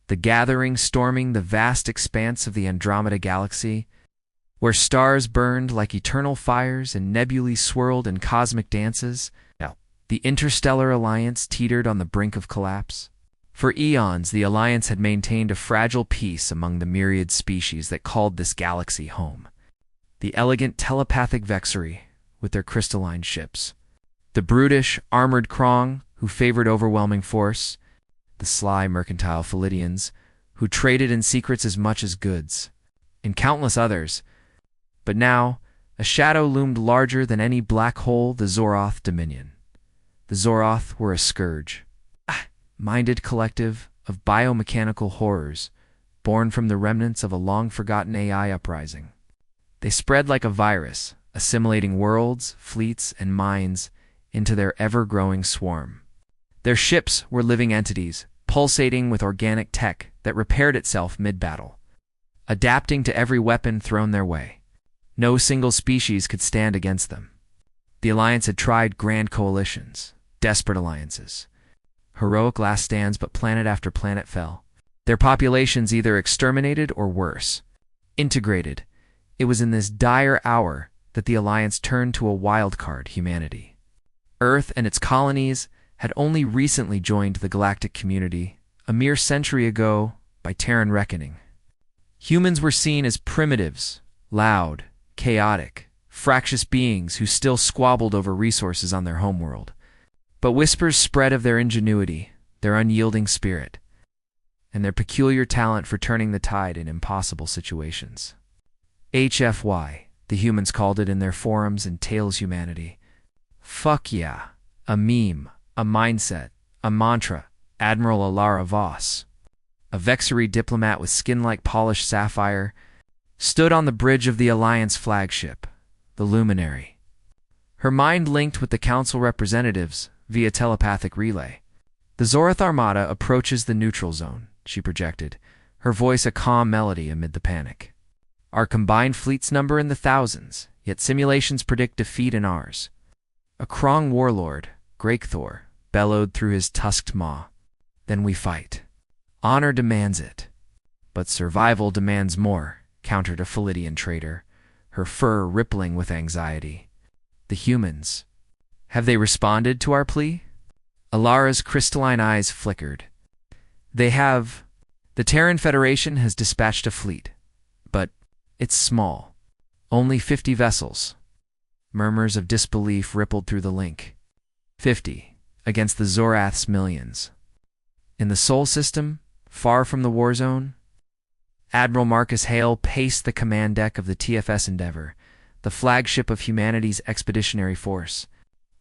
The gathering storming the vast expanse of the Andromeda galaxy, where stars burned like eternal fires and nebulae swirled in cosmic dances. Now, the Interstellar Alliance teetered on the brink of collapse. For eons, the Alliance had maintained a fragile peace among the myriad species that called this galaxy home. The elegant telepathic Vexery, with their crystalline ships. The brutish, armored Krong, who favored overwhelming force. The sly, mercantile Philidians, who traded in secrets as much as goods. And countless others. But now, a shadow loomed larger than any black hole, the Zorath Dominion. The Zorath were a scourge. Minded collective of biomechanical horrors, born from the remnants of a long-forgotten AI uprising. They spread like a virus, assimilating worlds, fleets, and minds into their ever-growing swarm. Their ships were living entities, pulsating with organic tech that repaired itself mid-battle, adapting to every weapon thrown their way. No single species could stand against them. The Alliance had tried grand coalitions, desperate alliances, heroic last stands, but planet after planet fell. Their populations either exterminated or worse, integrated. It was in this dire hour that the Alliance turned to a wildcard, humanity. Earth and its colonies had only recently joined the galactic community, a mere century ago by Terran reckoning. Humans were seen as primitives, loud, chaotic, fractious beings who still squabbled over resources on their homeworld. But whispers spread of their ingenuity, their unyielding spirit, and their peculiar talent for turning the tide in impossible situations. HFY, the humans called it in their forums and Tales Humanity. Fuck yeah, a meme, a mindset, a mantra, Admiral Alara Voss, a Vexery diplomat with skin like polished sapphire, stood on the bridge of the Alliance flagship, the Luminary. Her mind linked with the Council representatives via telepathic relay. The Zorath Armada approaches the neutral zone, she projected, her voice a calm melody amid the panic. Our combined fleet's number in the thousands, yet simulations predict defeat in ours. A Krong warlord, Grakthor, bellowed through his tusked maw. Then we fight. Honor demands it. But survival demands more, countered a Philidian trader, her fur rippling with anxiety. The humans. Have they responded to our plea? Alara's crystalline eyes flickered. They have. The Terran Federation has dispatched a fleet. But it's small. Only 50 vessels. Murmurs of disbelief rippled through the link. 50, against the Zorath's millions. In the Sol system, far from the Warzone, Admiral Marcus Hale paced the command deck of the TFS Endeavor, the flagship of humanity's expeditionary force.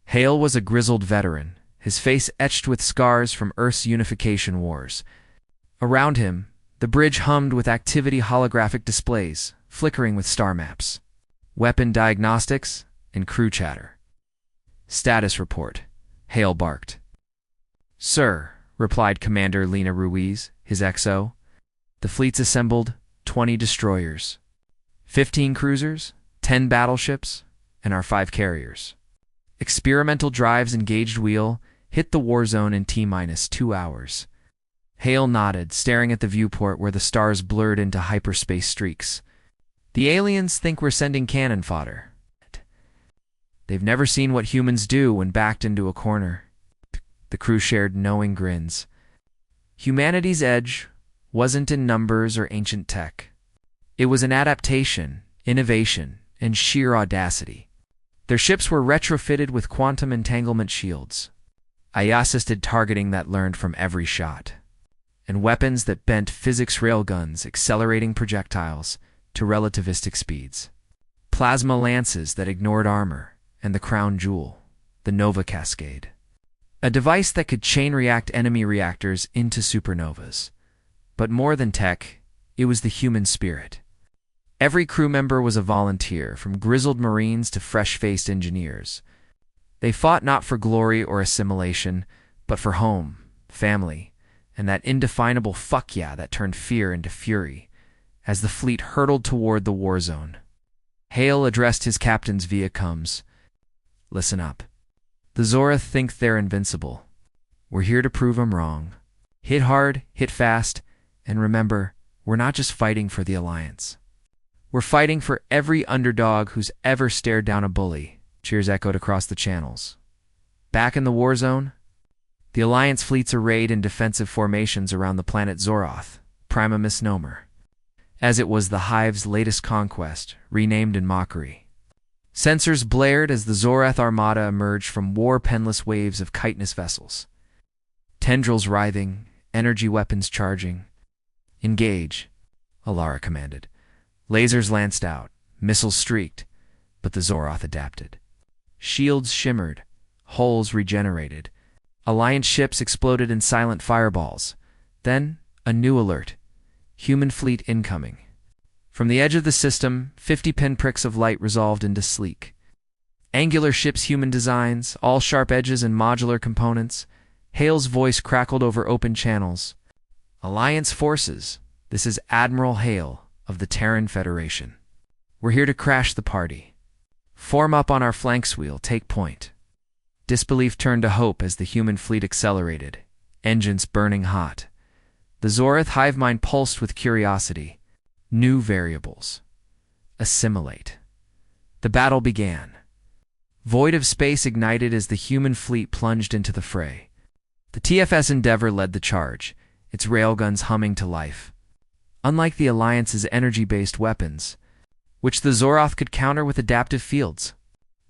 Hale was a grizzled veteran, his face etched with scars from Earth's unification wars. Around him, the bridge hummed with activity holographic displays, flickering with star maps, weapon diagnostics, and crew chatter. Status report, Hale barked. Sir, replied Commander Lena Ruiz, his XO. The fleet's assembled 20 destroyers, 15 cruisers, 10 battleships, and our 5 carriers. Experimental drives engaged wheel hit the war zone in T-minus 2 hours. Hale nodded, staring at the viewport where the stars blurred into hyperspace streaks. The aliens think we're sending cannon fodder. They've never seen what humans do when backed into a corner. The crew shared knowing grins. Humanity's edge wasn't in numbers or ancient tech. It was in adaptation, innovation, and sheer audacity. Their ships were retrofitted with quantum entanglement shields, AI-assisted targeting that learned from every shot, and weapons that bent physics railguns accelerating projectiles to relativistic speeds. Plasma lances that ignored armor, and the crown jewel, the Nova Cascade. A device that could chain-react enemy reactors into supernovas. But more than tech, it was the human spirit. Every crew member was a volunteer, from grizzled Marines to fresh-faced engineers. They fought not for glory or assimilation, but for home, family, and that indefinable fuck yeah that turned fear into fury as the fleet hurtled toward the war zone. Hale addressed his captains via comms. Listen up. The Zorath think they're invincible. We're here to prove 'em wrong. Hit hard, hit fast, And remember, we're not just fighting for the Alliance. We're fighting for every underdog who's ever stared down a bully. Cheers echoed across the channels. Back in the Warzone, the Alliance fleets arrayed in defensive formations around the planet Zorath, prima misnomer, as it was the Hive's latest conquest, renamed in mockery. Sensors blared as the Zorath armada emerged from war-penless waves of chitinous vessels. Tendrils writhing, energy weapons charging. Engage, Alara commanded. Lasers lanced out, missiles streaked, but the Zorath adapted. Shields shimmered, hulls regenerated. Alliance ships exploded in silent fireballs. Then, a new alert. Human fleet incoming. From the edge of the system, 50 pinpricks of light resolved into sleek, angular ships' human designs, all sharp edges and modular components. Hale's voice crackled over open channels. Alliance forces, this is Admiral Hale of the Terran Federation. We're here to crash the party. Form up on our flanks wheel, take point. Disbelief turned to hope as the human fleet accelerated, engines burning hot. The Zorath hive mind pulsed with curiosity. New variables. Assimilate. The battle began. Void of space ignited as the human fleet plunged into the fray. The TFS Endeavor led the charge, its railguns humming to life. Unlike the Alliance's energy-based weapons, which the Zorath could counter with adaptive fields,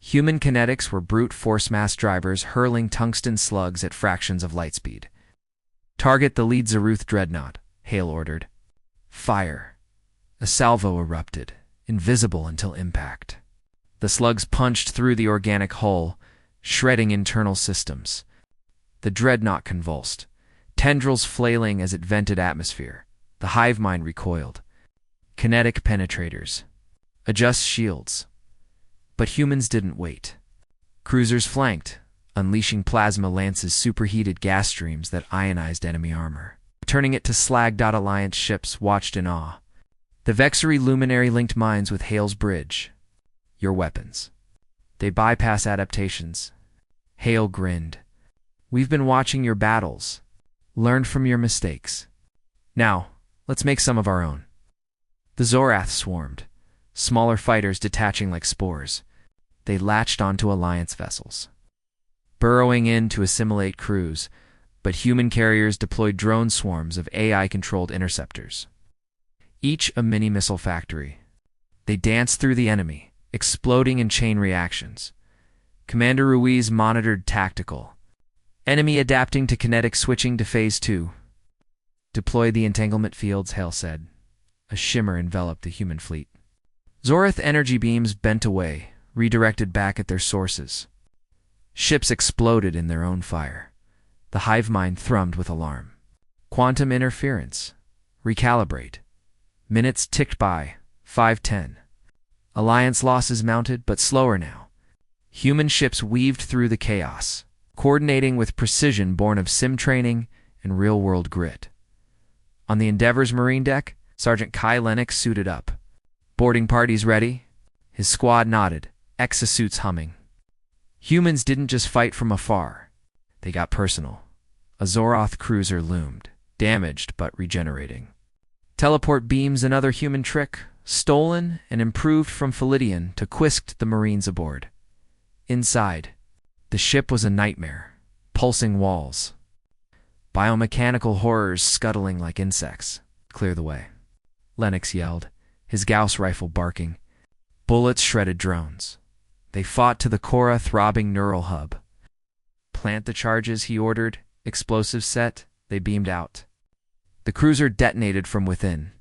human kinetics were brute force mass drivers hurling tungsten slugs at fractions of light speed. Target the lead Zorath dreadnought, Hale ordered. Fire. A salvo erupted, invisible until impact. The slugs punched through the organic hull, shredding internal systems. The dreadnought convulsed, tendrils flailing as it vented atmosphere. The hive mind recoiled. Kinetic penetrators. Adjust shields. But humans didn't wait. Cruisers flanked, unleashing plasma lances superheated gas streams that ionized enemy armor. Turning it to slag. Alliance ships watched in awe. The Vexery luminary linked mines with Hale's bridge. Your weapons. They bypass adaptations. Hale grinned. We've been watching your battles. Learned from your mistakes. Now, let's make some of our own. The Zorath swarmed, smaller fighters detaching like spores. They latched onto Alliance vessels, burrowing in to assimilate crews, but human carriers deployed drone swarms of AI-controlled interceptors. Each a mini-missile factory. They danced through the enemy, exploding in chain reactions. Commander Ruiz monitored tactical. Enemy adapting to kinetic, switching to Phase 2. Deploy the entanglement fields, Hale said. A shimmer enveloped the human fleet. Zorath energy beams bent away, redirected back at their sources. Ships exploded in their own fire. The hive mind thrummed with alarm. Quantum interference. Recalibrate. Minutes ticked by, 5:10. Alliance losses mounted, but slower now. Human ships weaved through the chaos, coordinating with precision born of sim training and real-world grit. On the Endeavor's marine deck, Sergeant Kai Lennox suited up. Boarding parties ready? His squad nodded, exosuits humming. Humans didn't just fight from afar. They got personal. A Zorath cruiser loomed, damaged but regenerating. Teleport beams, another human trick, stolen and improved from Philidian to quisked the Marines aboard. Inside, the ship was a nightmare, pulsing walls. Biomechanical horrors scuttling like insects. Clear the way, Lennox yelled, his Gauss rifle barking. Bullets shredded drones. They fought to the Cora throbbing neural hub. Plant the charges, he ordered, explosives set. They beamed out. The cruiser detonated from within.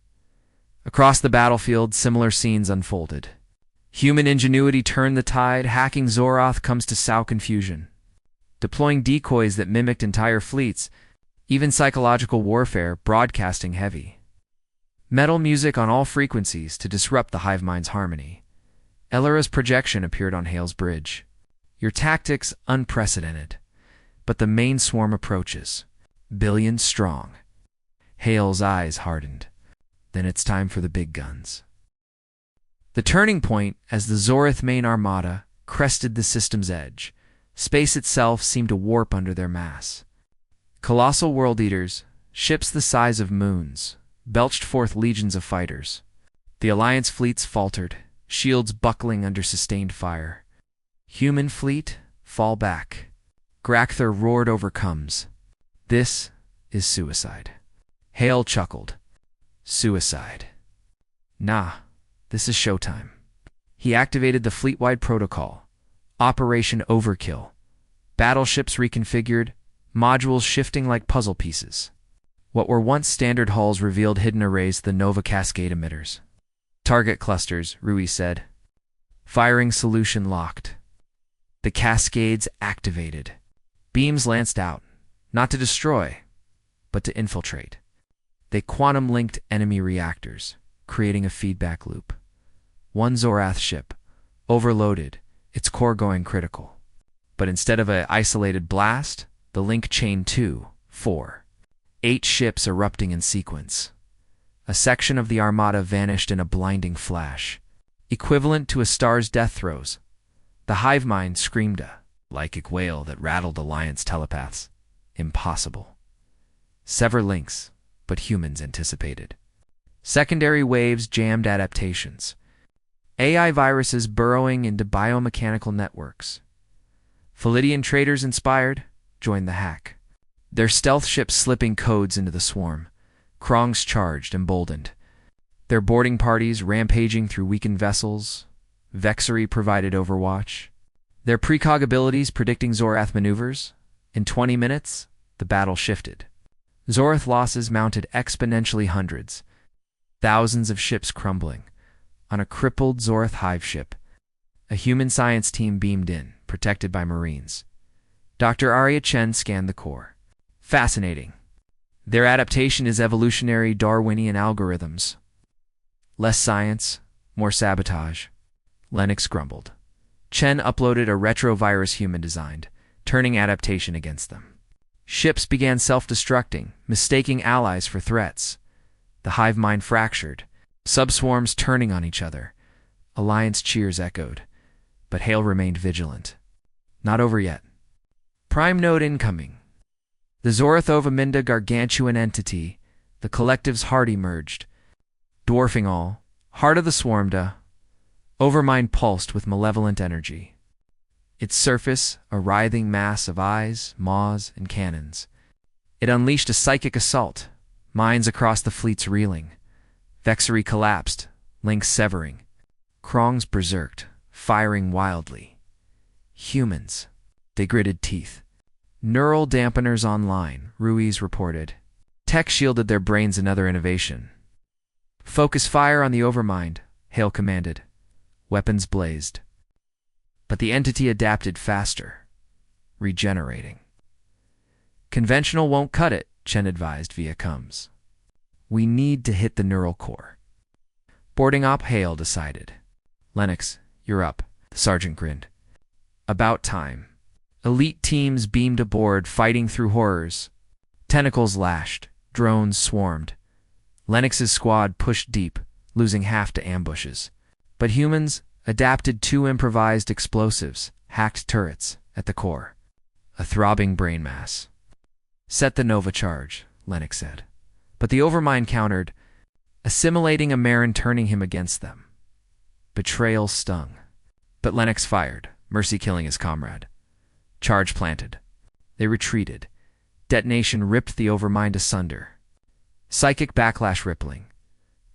Across the battlefield, similar scenes unfolded. Human ingenuity turned the tide, hacking Zorath comes to sow confusion. Deploying decoys that mimicked entire fleets, even psychological warfare, broadcasting heavy metal music on all frequencies to disrupt the hive mind's harmony. Elara's projection appeared on Hale's bridge. Your tactics unprecedented, but the main swarm approaches, billions strong. Hale's eyes hardened. Then it's time for the big guns. The turning point as the Zorath main armada crested the system's edge. Space itself seemed to warp under their mass. Colossal world eaters, ships the size of moons, belched forth legions of fighters. The Alliance fleets faltered, shields buckling under sustained fire. Human fleet, fall back. Grakther roared overcomes. This is suicide. Hale chuckled. Suicide. Nah, this is showtime. He activated the fleet-wide protocol. Operation Overkill. Battleships reconfigured, modules shifting like puzzle pieces. What were once standard hulls revealed hidden arrays of the Nova Cascade emitters. Target clusters, Rui said. Firing solution locked. The cascades activated. Beams lanced out, not to destroy, but to infiltrate. They quantum-linked enemy reactors, creating a feedback loop. One Zorath ship, overloaded, its core going critical. But instead of an isolated blast, the link chained 2, 4, 8 ships erupting in sequence. A section of the armada vanished in a blinding flash, equivalent to a star's death throes. The hive-mind screamed a lycic wail that rattled Alliance telepaths. Impossible. Sever links, but humans anticipated. Secondary waves jammed adaptations. AI viruses burrowing into biomechanical networks. Philidian traders inspired joined the hack. Their stealth ships slipping codes into the swarm. Krongs charged, emboldened. Their boarding parties rampaging through weakened vessels. Vexery provided overwatch. Their precog abilities predicting Zorath maneuvers. In 20 minutes, the battle shifted. Zorath losses mounted exponentially hundreds. Thousands of ships crumbling. On a crippled Zorath hive ship, a human science team beamed in, protected by Marines. Dr. Arya Chen scanned the core. Fascinating. Their adaptation is evolutionary Darwinian algorithms. Less science, more sabotage. Lennox grumbled. Chen uploaded a retrovirus human designed, turning adaptation against them. Ships began self-destructing, mistaking allies for threats. The hive mind fractured, subswarms turning on each other. Alliance cheers echoed, but Hale remained vigilant. Not over yet. Prime node incoming. The Zorath Dominion gargantuan entity, the collective's heart emerged, dwarfing all, heart of the swarmda, overmind pulsed with malevolent energy. Its surface, a writhing mass of eyes, maws, and cannons. It unleashed a psychic assault, minds across the fleets reeling. Vexery collapsed, links severing. Krongs berserked, firing wildly. Humans. They gritted teeth. Neural dampeners online, Ruiz reported. Tech shielded their brains another innovation. Focus fire on the overmind, Hale commanded. Weapons blazed. But the entity adapted faster, regenerating. Conventional won't cut it, Chen advised via comms. We need to hit the neural core. Boarding op Hale decided. Lennox, you're up, the sergeant grinned. About time. Elite teams beamed aboard, fighting through horrors. Tentacles lashed, drones swarmed. Lennox's squad pushed deep, losing half to ambushes. But humans adapted 2 improvised explosives, hacked turrets, at the core. A throbbing brain mass. Set the Nova charge, Lennox said. But the Overmind countered, assimilating a Marin, turning him against them. Betrayal stung. But Lennox fired, mercy killing his comrade. Charge planted. They retreated. Detonation ripped the Overmind asunder. Psychic backlash rippling.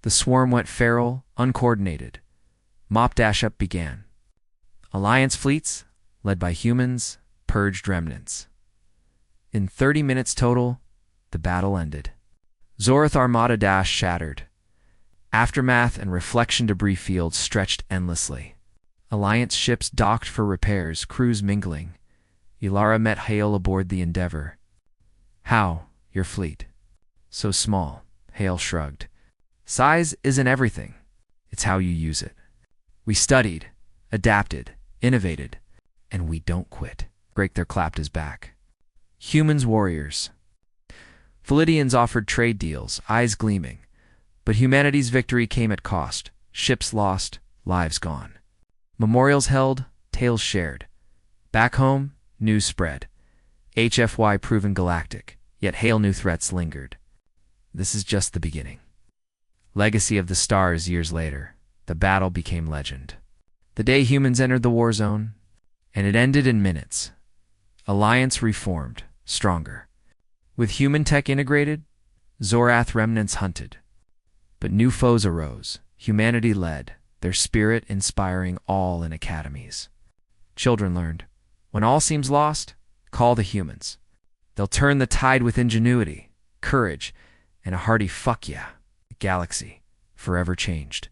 The swarm went feral, uncoordinated. Mop dash-up began. Alliance fleets, led by humans, purged remnants. In 30 minutes total, the battle ended. Zorath Armada dash shattered. Aftermath and reflection debris fields stretched endlessly. Alliance ships docked for repairs, crews mingling. Ilara met Hale aboard the Endeavor. How, your fleet? So small, Hale shrugged. Size isn't everything. It's how you use it. We studied, adapted, innovated, and we don't quit. Grakther clapped his back. Humans warriors. Philidians offered trade deals, eyes gleaming. But humanity's victory came at cost. Ships lost, lives gone. Memorials held, tales shared. Back home, news spread. HFY proven galactic, yet Hale new threats lingered. This is just the beginning. Legacy of the Stars years later. The battle became legend. The day humans entered the war zone, and it ended in minutes. Alliance reformed, stronger. With human tech integrated, Zorath remnants hunted. But new foes arose, humanity led, their spirit inspiring all in academies. Children learned, when all seems lost, call the humans. They'll turn the tide with ingenuity, courage, and a hearty fuck yeah. The galaxy, forever changed.